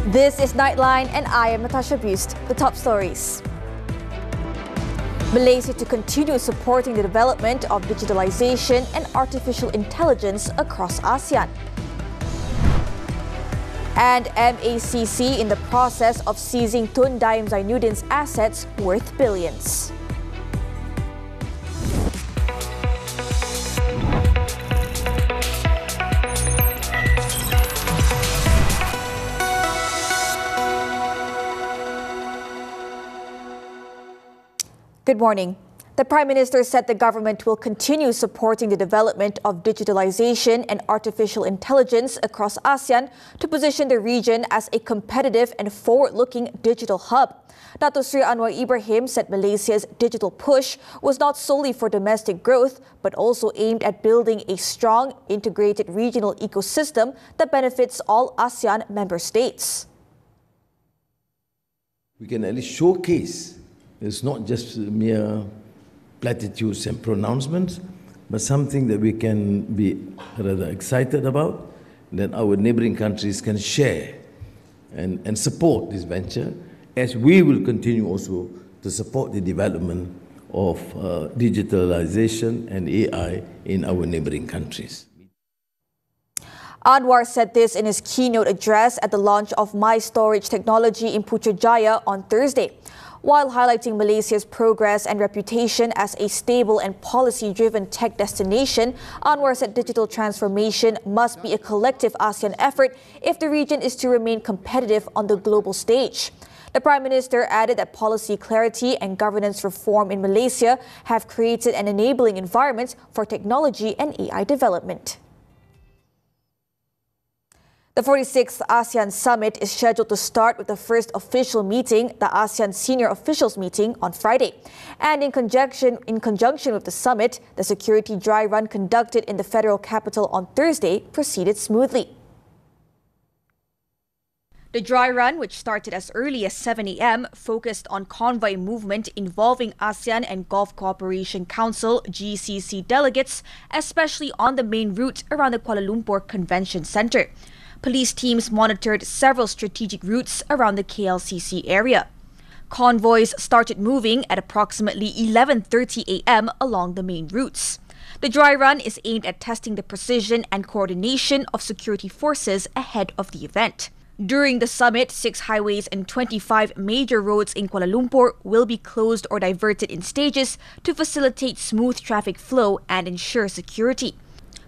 This is Nightline and I am Natasha Busst. The top stories. Malaysia to continue supporting the development of digitalization and artificial intelligence across ASEAN. And MACC in the process of seizing Tun Daim Zainuddin's assets worth billions. Good morning. The Prime Minister said the government will continue supporting the development of digitalization and artificial intelligence across ASEAN to position the region as a competitive and forward-looking digital hub. Dato Sri Anwar Ibrahim said Malaysia's digital push was not solely for domestic growth, but also aimed at building a strong, integrated regional ecosystem that benefits all ASEAN member states. We can at least showcase. It's not just mere platitudes and pronouncements, but something that we can be rather excited about, that our neighboring countries can share and support this venture, as we will continue also to support the development of digitalization and AI in our neighboring countries. Anwar said this in his keynote address at the launch of My Storage technology in Putrajaya on Thursday. While highlighting Malaysia's progress and reputation as a stable and policy-driven tech destination, Anwar said digital transformation must be a collective ASEAN effort if the region is to remain competitive on the global stage. The Prime Minister added that policy clarity and governance reform in Malaysia have created an enabling environment for technology and AI development. The 46th ASEAN Summit is scheduled to start with the first official meeting, the ASEAN Senior Officials Meeting, on Friday. And in conjunction with the summit, the security dry run conducted in the federal capital on Thursday proceeded smoothly. The dry run, which started as early as 7 a.m., focused on convoy movement involving ASEAN and Gulf Cooperation Council (GCC) delegates, especially on the main route around the Kuala Lumpur Convention Centre. Police teams monitored several strategic routes around the KLCC area. Convoys started moving at approximately 11:30 a.m. along the main routes. The dry run is aimed at testing the precision and coordination of security forces ahead of the event. During the summit, 6 highways and 25 major roads in Kuala Lumpur will be closed or diverted in stages to facilitate smooth traffic flow and ensure security.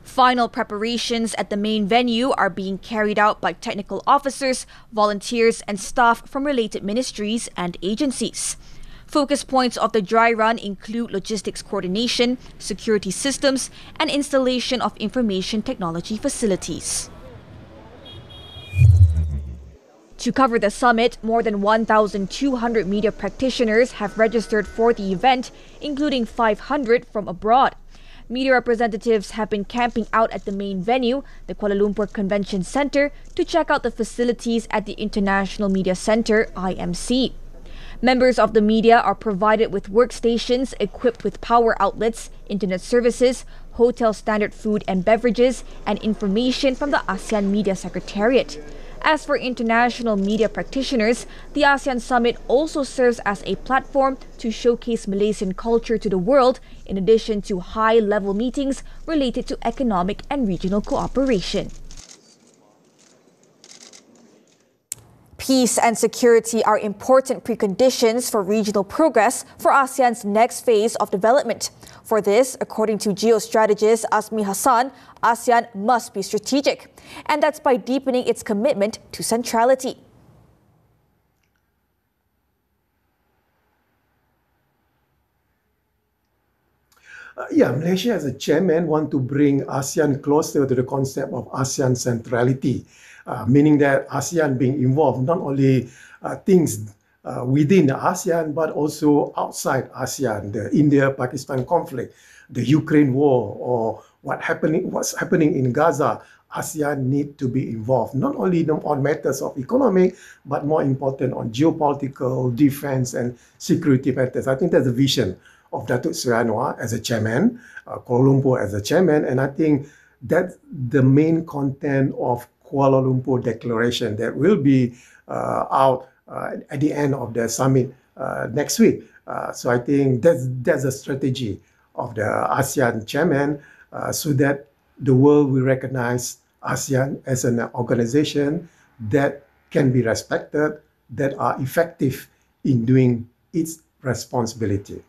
Final preparations at the main venue are being carried out by technical officers, volunteers and staff from related ministries and agencies. Focus points of the dry run include logistics coordination, security systems, and installation of information technology facilities. To cover the summit, more than 1,200 media practitioners have registered for the event, including 500 from abroad. Media representatives have been camping out at the main venue, the Kuala Lumpur Convention Centre, to check out the facilities at the International Media Centre, IMC. Members of the media are provided with workstations equipped with power outlets, internet services, hotel standard food and beverages, and information from the ASEAN Media Secretariat. As for international media practitioners, the ASEAN Summit also serves as a platform to showcase Malaysian culture to the world, in addition to high-level meetings related to economic and regional cooperation. Peace and security are important preconditions for regional progress for ASEAN's next phase of development. For this, according to geostrategist Azmi Hassan, ASEAN must be strategic, and that's by deepening its commitment to centrality. Malaysia as a chairman want to bring ASEAN closer to the concept of ASEAN centrality, meaning that ASEAN being involved not only things within the ASEAN but also outside ASEAN, the India-Pakistan conflict, the Ukraine war, or what's happening in Gaza. ASEAN need to be involved, not only on matters of economic, but more important on geopolitical, defense and security matters. I think that's the vision of Datuk Seri Anwar as a chairman, Kuala Lumpur as a chairman, and I think that's the main content of Kuala Lumpur Declaration that will be out at the end of the summit next week. So I think that's a strategy of the ASEAN chairman so that the world will recognize ASEAN as an organization that can be respected, that are effective in doing its responsibility.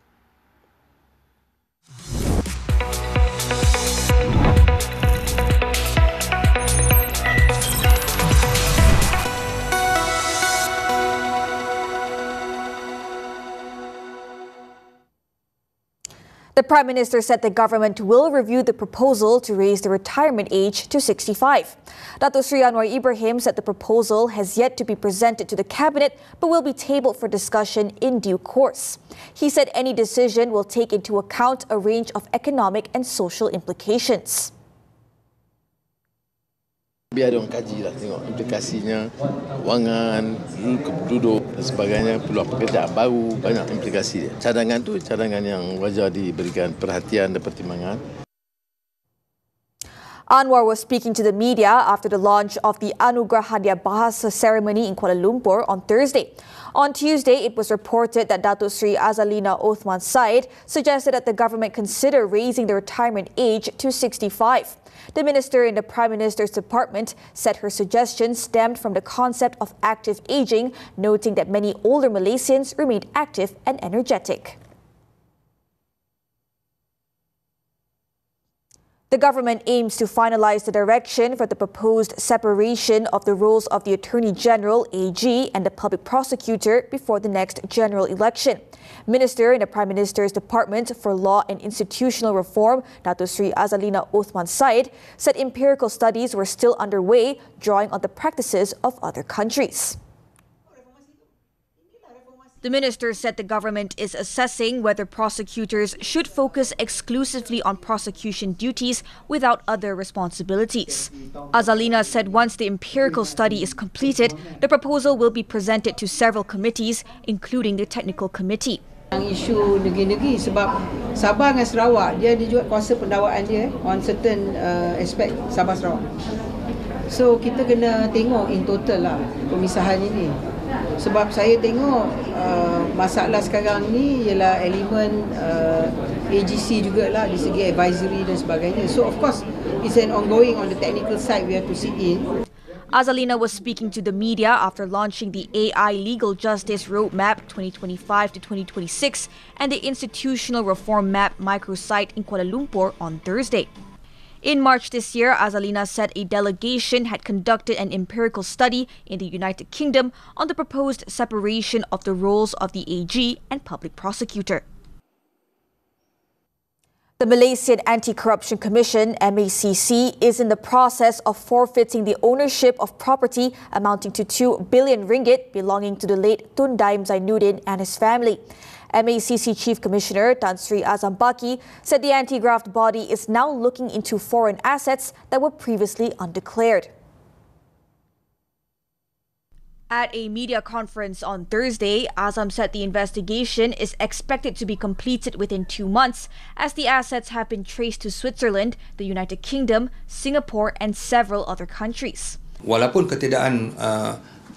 The Prime Minister said the government will review the proposal to raise the retirement age to 65. Dato Sri Anwar Ibrahim said the proposal has yet to be presented to the Cabinet but will be tabled for discussion in due course. He said any decision will take into account a range of economic and social implications. Biar dia orang kaji lah, tengok implikasinya, wangan, duduk dan sebagainya, peluang pekerjaan baru, banyak implikasi dia. Cadangan tu cadangan yang wajar diberikan perhatian dan pertimbangan. Anwar was speaking to the media after the launch of the Anugerah Hadiah Bahasa ceremony in Kuala Lumpur on Thursday. On Tuesday, it was reported that Dato Sri Azalina Othman Said suggested that the government consider raising the retirement age to 65. The minister in the Prime Minister's department said her suggestion stemmed from the concept of active aging, noting that many older Malaysians remained active and energetic. The government aims to finalize the direction for the proposed separation of the roles of the Attorney General, AG, and the Public Prosecutor before the next general election. Minister in the Prime Minister's Department for Law and Institutional Reform, Dato Sri Azalina Othman Said, said empirical studies were still underway, drawing on the practices of other countries. The minister said the government is assessing whether prosecutors should focus exclusively on prosecution duties without other responsibilities. Azalina said once the empirical study is completed, the proposal will be presented to several committees, including the technical committee. Isu negeri-negeri sebab Sabah dengan Sarawak dia juga kuasa pendakwaan dia on certain aspect Sabah Sarawak. So kita kena tengok in total lah pemisahan ini. Sebab saya tengok masalah sekarang ni ialah elemen AGC jugalah di segi advisory dan sebagainya. So of course it's an ongoing on the technical side we have to sit in. Azalina was speaking to the media after launching the AI Legal Justice Roadmap 2025 to 2026 and the Institutional Reform Map microsite in Kuala Lumpur on Thursday. In March this year, Azalina said a delegation had conducted an empirical study in the United Kingdom on the proposed separation of the roles of the AG and Public Prosecutor. The Malaysian Anti-Corruption Commission, MACC, is in the process of forfeiting the ownership of property amounting to 2 billion ringgit belonging to the late Tun Daim Zainuddin and his family. MACC Chief Commissioner Tan Sri Azam Baki said the anti-graft body is now looking into foreign assets that were previously undeclared. At a media conference on Thursday, Azam said the investigation is expected to be completed within 2 months as the assets have been traced to Switzerland, the United Kingdom, Singapore and several other countries. Walaupun ketiadaan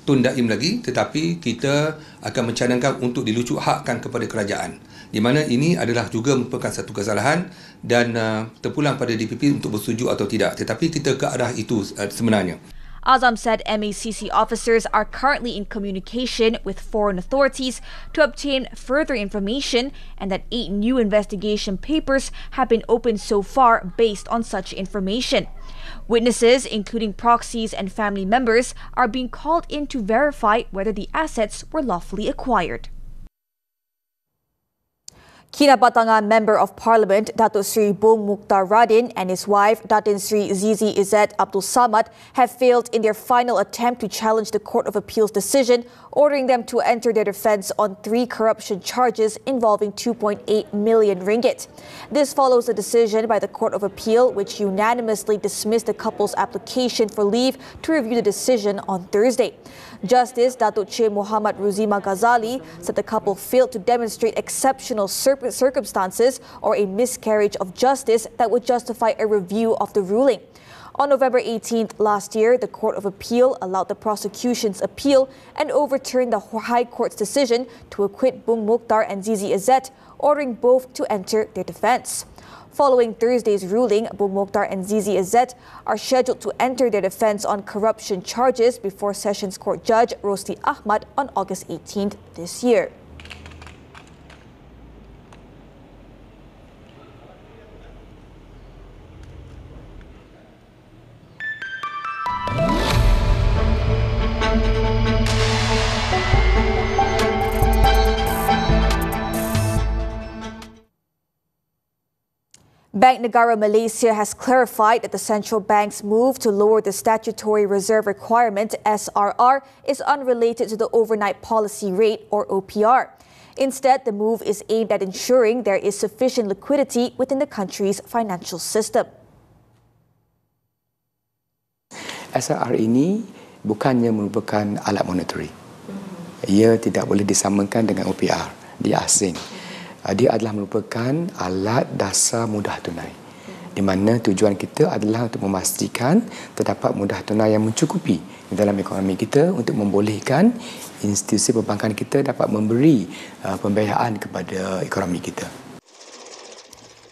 Tun Daim lagi, tetapi kita akan mencadangkan untuk dilucuk hakkan kepada kerajaan. Di mana ini adalah juga merupakan satu kesalahan dan terpulang pada DPP untuk bersetuju atau tidak. Tetapi kita ke arah itu sebenarnya. Azam said MACC officers are currently in communication with foreign authorities to obtain further information and that 8 new investigation papers have been opened so far based on such information. Witnesses, including proxies and family members, are being called in to verify whether the assets were lawfully acquired. Kinabatangan Member of Parliament Dato Sri Bung Mukhtar Radin and his wife Datin Sri Zizi Izzet Abdul Samad have failed in their final attempt to challenge the Court of Appeal's decision ordering them to enter their defence on 3 corruption charges involving 2.8 million ringgit. This follows a decision by the Court of Appeal which unanimously dismissed the couple's application for leave to review the decision on Thursday. Justice Datuk Che Muhammad Ruzima Ghazali said the couple failed to demonstrate exceptional circumstances or a miscarriage of justice that would justify a review of the ruling. On November 18th last year, the Court of Appeal allowed the prosecution's appeal and overturned the High Court's decision to acquit Bung Mokhtar and Zizi Izzet, ordering both to enter their defense. Following Thursday's ruling, Bung Mokhtar and Zizi Izzet are scheduled to enter their defense on corruption charges before Sessions Court Judge Rosli Ahmad on August 18th this year. Bank Negara Malaysia has clarified that the central bank's move to lower the statutory reserve requirement (SRR) is unrelated to the overnight policy rate or OPR. Instead, the move is aimed at ensuring there is sufficient liquidity within the country's financial system. SRR ini bukannya merupakan alat monetary. Ia tidak boleh disamakan dengan OPR di asing. Dia adalah merupakan alat dasar mudah tunai, di mana tujuan kita adalah untuk memastikan terdapat mudah tunai yang mencukupi dalam ekonomi kita untuk membolehkan institusi perbankan kita dapat memberi pembiayaan kepada ekonomi kita.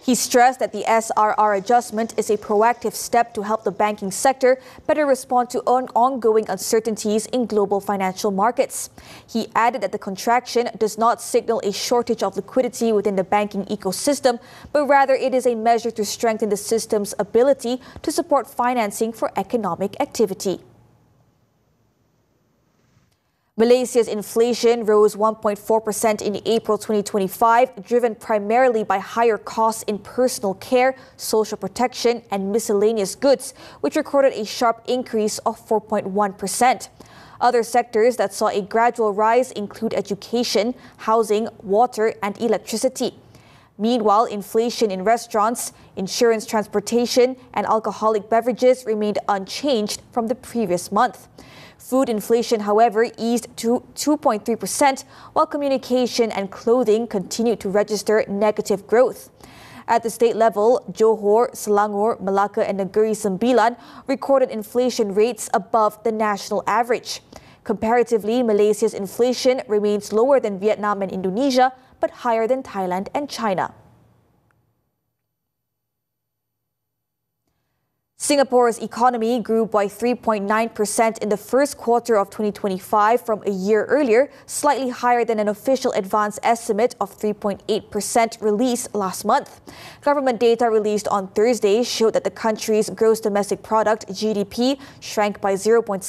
He stressed that the SRR adjustment is a proactive step to help the banking sector better respond to ongoing uncertainties in global financial markets. He added that the contraction does not signal a shortage of liquidity within the banking ecosystem, but rather it is a measure to strengthen the system's ability to support financing for economic activity. Malaysia's inflation rose 1.4% in April 2025, driven primarily by higher costs in personal care, social protection, and miscellaneous goods, which recorded a sharp increase of 4.1%. Other sectors that saw a gradual rise include education, housing, water, and electricity. Meanwhile, inflation in restaurants, insurance, transportation, and alcoholic beverages remained unchanged from the previous month. Food inflation, however, eased to 2.3%, while communication and clothing continued to register negative growth. At the state level, Johor, Selangor, Malacca, and Negeri Sembilan recorded inflation rates above the national average. Comparatively, Malaysia's inflation remains lower than Vietnam and Indonesia, but higher than Thailand and China. Singapore's economy grew by 3.9% in the first quarter of 2025 from a year earlier, slightly higher than an official advance estimate of 3.8% released last month. Government data released on Thursday showed that the country's gross domestic product, GDP, shrank by 0.6%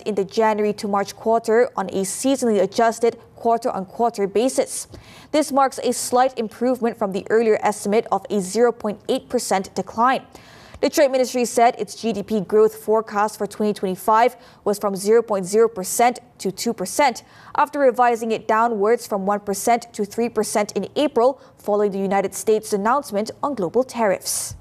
in the January to March quarter on a seasonally adjusted quarter-on-quarter basis. This marks a slight improvement from the earlier estimate of a 0.8% decline. The Trade Ministry said its GDP growth forecast for 2025 was from 0.0% to 2%, after revising it downwards from 1% to 3% in April, following the United States' announcement on global tariffs.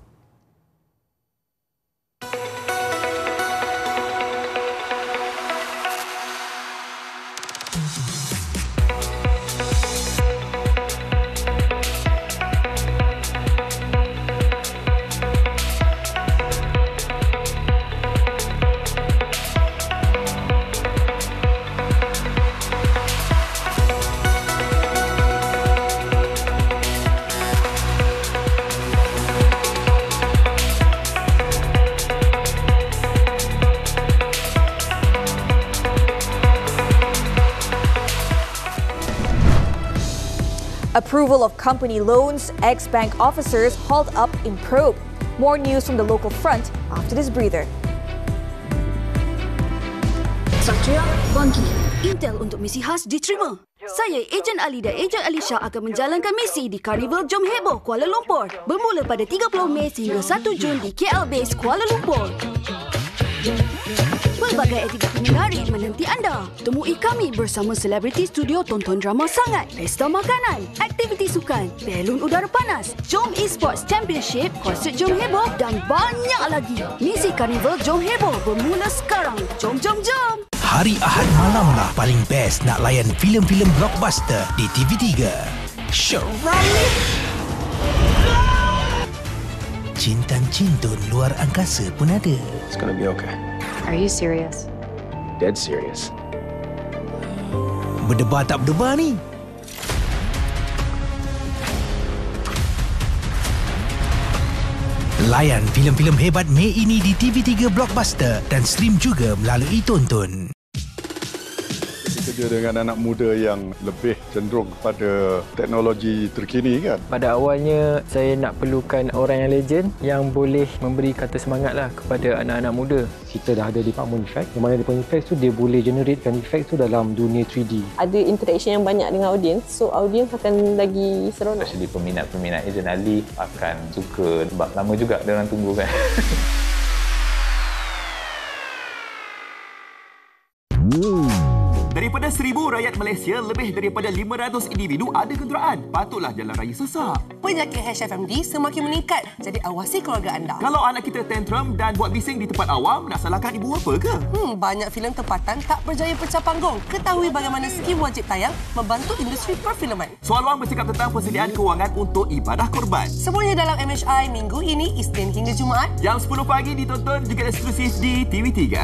Approval of company loans, ex-bank officers hauled up in probe. More news from the local front after this breather. Satria Bangki. Intel untuk misi khas diterima. Saya, Ejen Ali dan Ejen Alisha akan menjalankan misi di Karnival Jom Heboh Kuala Lumpur bermula pada 30 Mei sehingga 1 Jun di KL Base Kuala Lumpur. Pelbagai aktiviti menarik menanti anda. Temui kami bersama selebriti studio tonton drama sangat, pesta makanan, aktiviti sukan, belon udara panas, Jom Esports Championship, konsert Jom Heboh dan banyak lagi. Misi Karnival Jom Heboh bermula sekarang. Jom, jom, jom! Hari Ahad malamlah paling best nak layan filem-filem blockbuster di TV3. Syarat! Cintan-cintun luar angkasa pun ada. It's gonna be okay. Are you serious? Dead serious. Berdebar tak berdebar ni? Layan filem-filem hebat Mei ini di TV3 Blockbuster dan stream juga melalui Tonton. Kerja dengan anak muda yang lebih cenderung kepada teknologi terkini kan. Pada awalnya saya nak perlukan orang yang legend yang boleh memberi kata semangat lah kepada anak-anak muda. Kita dah ada department effect, yang mana department effect tu dia boleh generatekan effect tu dalam dunia 3D. Ada interaction yang banyak dengan audience, so audience akan lagi seronok. Especially peminat-peminat Agent Ali akan suka sebab lama juga diorang tunggu kan. Daripada 1,000 rakyat Malaysia, lebih daripada 500 individu ada kenderaan. Patutlah jalan raya sesak. Penyakit HFMD semakin meningkat, jadi awasi keluarga anda. Kalau anak kita tantrum dan buat bising di tempat awam, nak salahkan ibu apa ke? Banyak filem tempatan tak berjaya pecah panggung. Ketahui bagaimana skim wajib tayang membantu industri perfilman. Soal Wang bercakap tentang persediaan kewangan untuk ibadah korban. Semuanya dalam MHI minggu ini, Isnin hingga Jumaat. Jam 10 pagi ditonton juga eksklusif di TV3.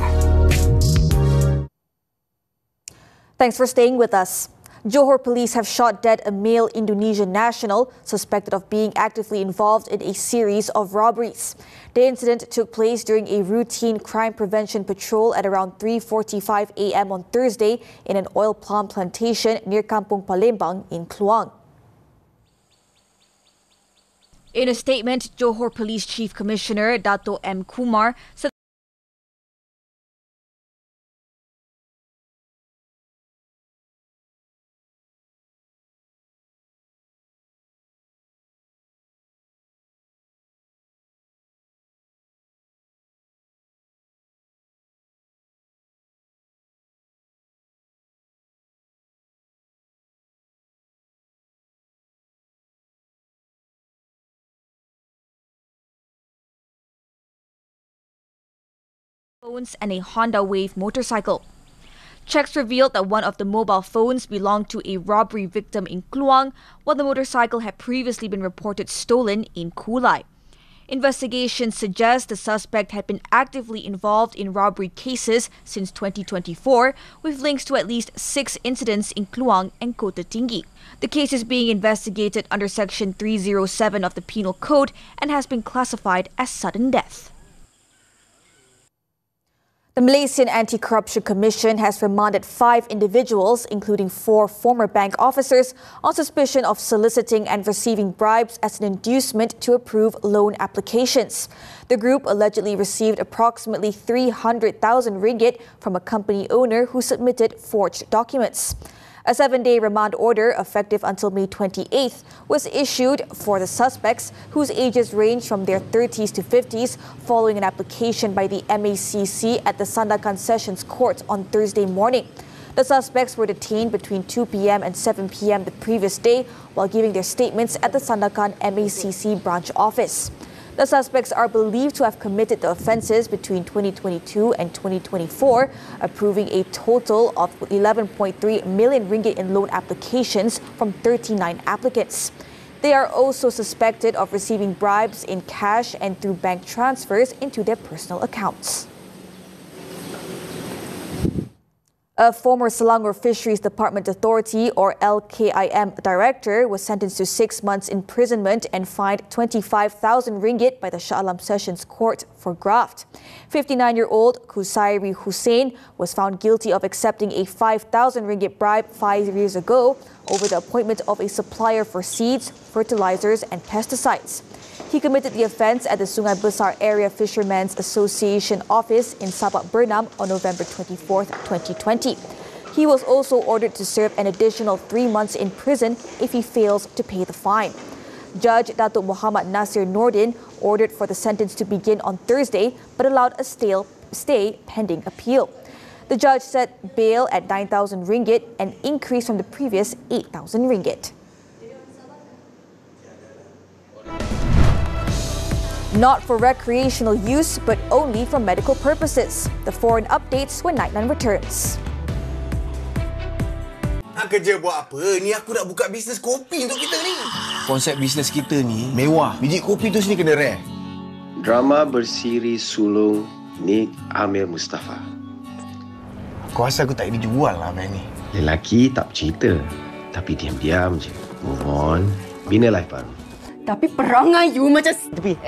Thanks for staying with us. Johor police have shot dead a male Indonesian national suspected of being actively involved in a series of robberies. The incident took place during a routine crime prevention patrol at around 3:45 a.m. on Thursday in an oil palm plantation near Kampung Palembang in Kluang. In a statement, Johor Police Chief Commissioner Dato' M. Kumar said phones and a Honda Wave motorcycle. Checks revealed that one of the mobile phones belonged to a robbery victim in Kluang, while the motorcycle had previously been reported stolen in Kulai. Investigations suggest the suspect had been actively involved in robbery cases since 2024, with links to at least 6 incidents in Kluang and Kota Tinggi. The case is being investigated under Section 307 of the Penal Code and has been classified as sudden death. The Malaysian Anti-Corruption Commission has remanded 5 individuals, including 4 former bank officers, on suspicion of soliciting and receiving bribes as an inducement to approve loan applications. The group allegedly received approximately 300,000 ringgit from a company owner who submitted forged documents. A 7-day remand order, effective until May 28th, was issued for the suspects, whose ages range from their 30s to 50s, following an application by the MACC at the Sandakan Sessions Court on Thursday morning. The suspects were detained between 2 p.m. and 7 p.m. the previous day while giving their statements at the Sandakan MACC branch office. The suspects are believed to have committed the offences between 2022 and 2024, approving a total of 11.3 million ringgit in loan applications from 39 applicants. They are also suspected of receiving bribes in cash and through bank transfers into their personal accounts. A former Selangor Fisheries Department Authority or LKIM director was sentenced to 6 months imprisonment and fined 25,000 ringgit by the Shah Alam Sessions Court for graft. 59-year-old Kusairi Hussein was found guilty of accepting a 5,000 ringgit bribe 5 years ago over the appointment of a supplier for seeds, fertilizers and pesticides. He committed the offence at the Sungai Besar Area Fishermen's Association office in Sabak Bernam on November 24, 2020. He was also ordered to serve an additional 3 months in prison if he fails to pay the fine. Judge Datuk Muhammad Nasir Nordin ordered for the sentence to begin on Thursday, but allowed a stay pending appeal. The judge set bail at 9,000 ringgit, an increase from the previous 8,000 ringgit. Not for recreational use, but only for medical purposes. The foreign updates when Nightline returns. Nak kerja buat apa? Ni aku nak buka bisnes kopi untuk kita ni. Konsep bisnes kita ni mewah. Biji kopi tu sini kena rare. Drama bersiri sulung Nik Amir Mustafa. Aku rasa aku tak boleh jual lah band ni. Lelaki tak bercerita, tapi diam-diam je. Move on, bina life baru. Tapi perangai you macam... Tepi.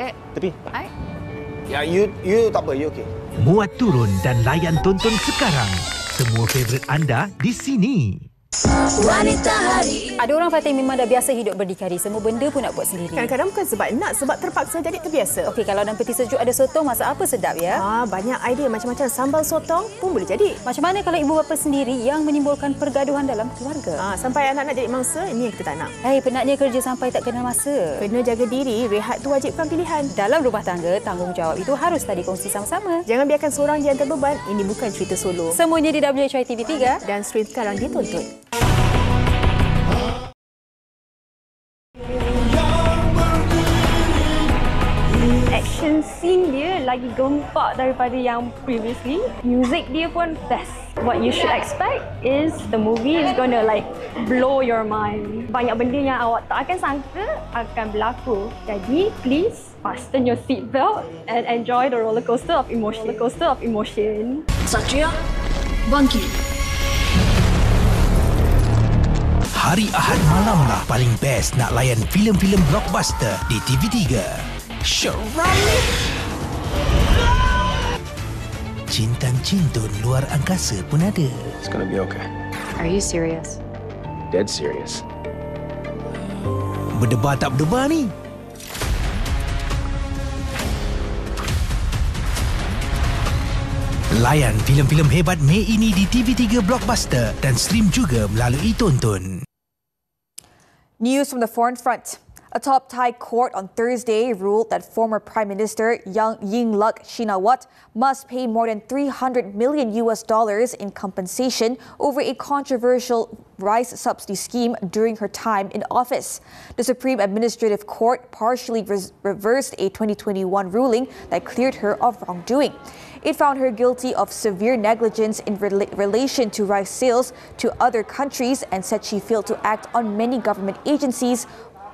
Ya, you tak apa, you okey. Muat turun dan layan tonton sekarang. Semua favourite anda di sini. Wanita Hari. Ada orang kata memang dah biasa hidup berdikari. Semua benda pun nak buat sendiri. Kadang-kadang bukan sebab nak, sebab terpaksa jadi terbiasa. Okey, kalau dalam peti sejuk ada sotong, masak apa sedap ya? Banyak idea macam-macam sambal sotong pun boleh jadi. Macam mana kalau ibu bapa sendiri yang menimbulkan pergaduhan dalam keluarga? Sampai anak-anak jadi mangsa, ini yang kita tak nak. Penatnya kerja sampai tak kenal masa. Kena jaga diri, rehat tu wajibkan pilihan. Dalam rumah tangga, tanggungjawab itu haruslah dikongsi sama-sama. Jangan biarkan seorang je yang terbeban. Ini bukan cerita solo. Semuanya di WHY TV3 dan stream sekarang ditonton. Action scene dia lagi gempak daripada yang previously. Music dia pun best. What you should expect is the movie is gonna like blow your mind. Banyak benda yang awak tak akan sangka akan berlaku. Jadi please fasten your seatbelt and enjoy the roller coaster of emotion. Satria, bangkit. Hari Ahad malam lah paling best nak layan filem-filem blockbuster di TV3. Syarami! Cintan-cintun luar angkasa pun ada. It's gonna be okay. Are you serious? Dead serious. Berdebar tak berdebar ni? Layan filem-filem hebat Mei ini di TV3 Blockbuster dan stream juga melalui Tonton. News from the foreign front. A top Thai court on Thursday ruled that former Prime Minister Yingluck must pay more than $300 million in compensation over a controversial rice subsidy scheme during her time in office. The Supreme Administrative Court partially reversed a 2021 ruling that cleared her of wrongdoing. It found her guilty of severe negligence in relation to rice sales to other countries and said she failed to act on many government agencies'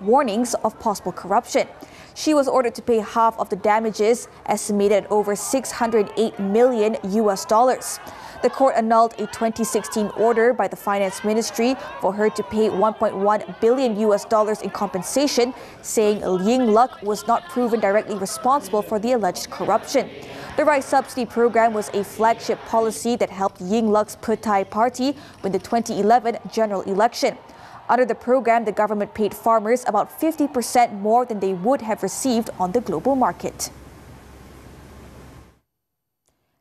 warnings of possible corruption. She was ordered to pay half of the damages, estimated at over $608 million. The court annulled a 2016 order by the Finance Ministry for her to pay $1.1 billion in compensation, saying Yingluck was not proven directly responsible for the alleged corruption. The rice subsidy program was a flagship policy that helped Yingluck's Pheu party win the 2011 general election. Under the program, the government paid farmers about 50% more than they would have received on the global market.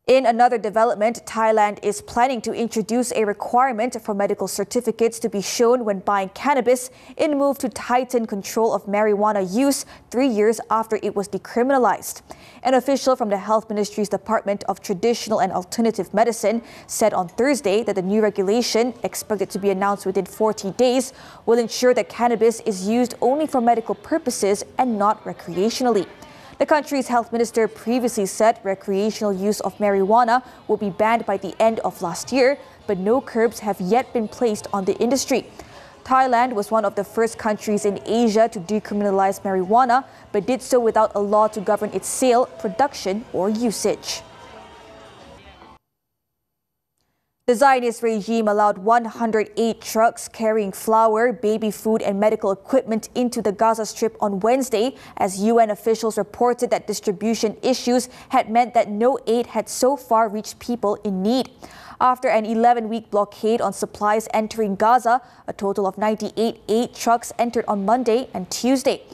In another development, Thailand is planning to introduce a requirement for medical certificates to be shown when buying cannabis in a move to tighten control of marijuana use 3 years after it was decriminalized. An official from the Health Ministry's Department of Traditional and Alternative Medicine said on Thursday that the new regulation, expected to be announced within 40 days, will ensure that cannabis is used only for medical purposes and not recreationally. The country's health minister previously said recreational use of marijuana will be banned by the end of last year, but no curbs have yet been placed on the industry. Thailand was one of the first countries in Asia to decriminalize marijuana, but did so without a law to govern its sale, production, or usage. The Zionist regime allowed 108 trucks carrying flour, baby food and medical equipment into the Gaza Strip on Wednesday as UN officials reported that distribution issues had meant that no aid had so far reached people in need. After an 11-week blockade on supplies entering Gaza, a total of 98 aid trucks entered on Monday and Tuesday.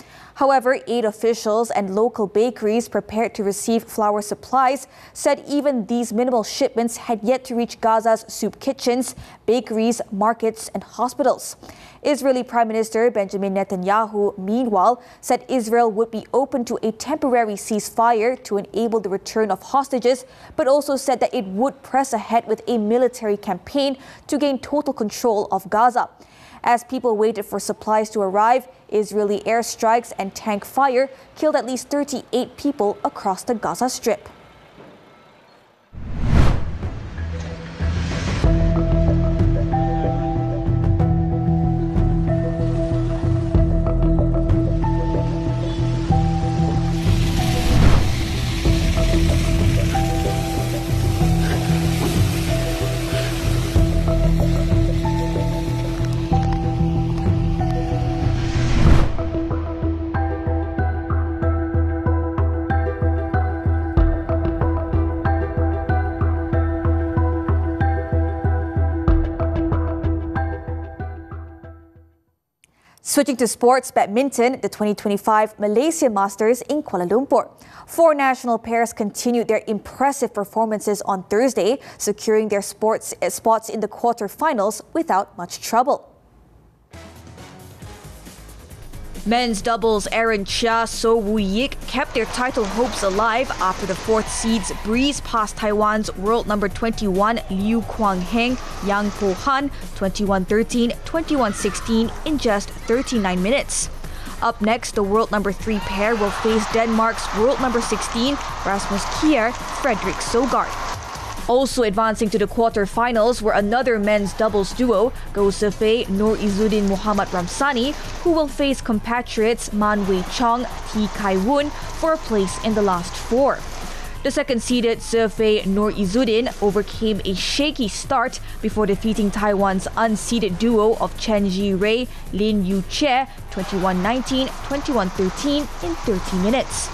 However, aid officials and local bakeries prepared to receive flour supplies said even these minimal shipments had yet to reach Gaza's soup kitchens, bakeries, markets, and hospitals. Israeli Prime Minister Benjamin Netanyahu, meanwhile, said Israel would be open to a temporary ceasefire to enable the return of hostages, but also said that it would press ahead with a military campaign to gain total control of Gaza. As people waited for supplies to arrive, Israeli airstrikes and tank fire killed at least 38 people across the Gaza Strip. Switching to sports badminton, the 2025 Malaysian Masters in Kuala Lumpur. 4 national pairs continued their impressive performances on Thursday, securing their spots in the quarterfinals without much trouble. Men's doubles Aaron Chia, So Woo Yik kept their title hopes alive after the 4th seeds breezed past Taiwan's world number 21 Liu Kuang Heng, Yang Po Han 21-13, 21-16 in just 39 minutes. Up next, the world number 3 pair will face Denmark's world number 16 Rasmus Kjær, Fredrik Søgaard. Also advancing to the quarterfinals were another men's doubles duo, Go Sifei Nur Izzuddin Muhammad Ramsani, who will face compatriots Man Wei Chong, T Kai Woon for a place in the last 4. The second-seeded Sifei Nur Izzuddin overcame a shaky start before defeating Taiwan's unseeded duo of Chen Ji-rei, Lin Yu-che 21-19, 21-13 in 30 minutes.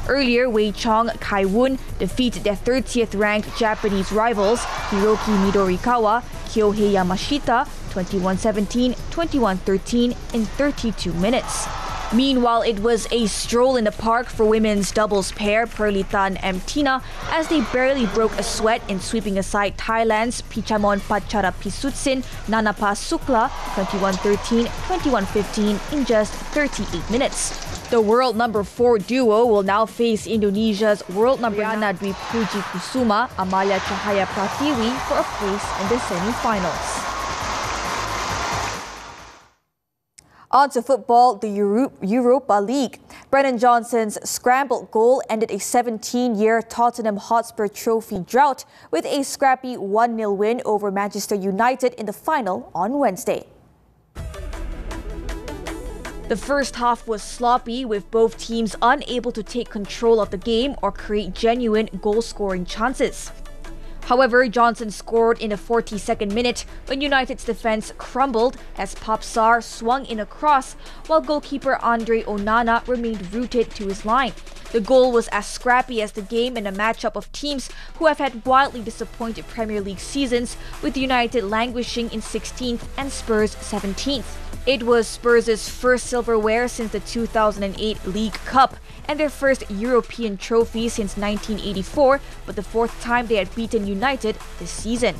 Earlier, Wei Chong, Kai Woon defeated their 30th ranked Japanese rivals Hiroki Midorikawa, Kyohei Yamashita 21-17, 21-13 in 32 minutes. Meanwhile, it was a stroll in the park for women's doubles pair Perlitan and Tina as they barely broke a sweat in sweeping aside Thailand's Pichamon Patchara Pisutsin Nanapa Sukla 21-13, 21-15 in just 38 minutes. The world number 4 duo will now face Indonesia's world number 9 Dwi Puji Kusuma Amalia Cahaya Pratiwi for a place in the semi-finals. On to football, the Europa League. Brennan Johnson's scrambled goal ended a 17-year Tottenham Hotspur Trophy drought with a scrappy 1-0 win over Manchester United in the final on Wednesday. The first half was sloppy, with both teams unable to take control of the game or create genuine goal-scoring chances. However, Johnson scored in the 42nd minute when United's defense crumbled as Papsar swung in a cross, while goalkeeper Andre Onana remained rooted to his line. The goal was as scrappy as the game in a matchup of teams who have had wildly disappointed Premier League seasons, with United languishing in 16th and Spurs 17th. It was Spurs' first silverware since the 2008 League Cup and their first European trophy since 1984, but the 4th time they had beaten United this season.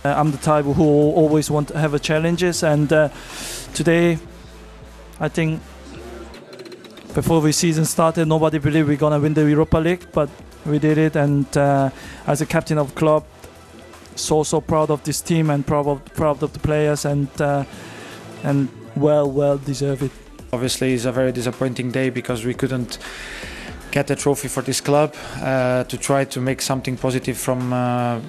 I'm the type who always want to have challenges, and today, I think, before the season started, nobody believed we're gonna win the Europa League, but we did it. And as a captain of the club, so proud of this team and proud of the players, and well deserve it. Obviously, it's a very disappointing day because we couldn't get a trophy for this club. To try to make something positive from a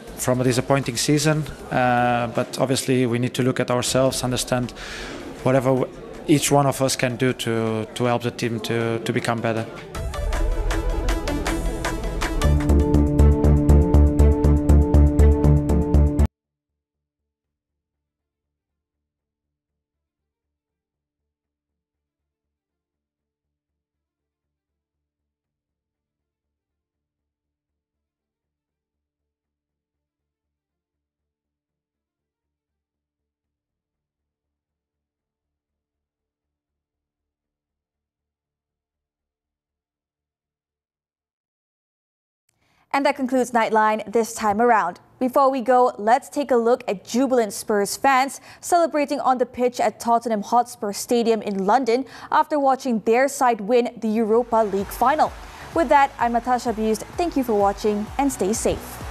disappointing season, but obviously we need to look at ourselves, understand whatever each one of us can do to help the team to become better. And that concludes Nightline this time around. Before we go, let's take a look at jubilant Spurs fans celebrating on the pitch at Tottenham Hotspur Stadium in London after watching their side win the Europa League final. With that, I'm Natasha. Thank you for watching and stay safe.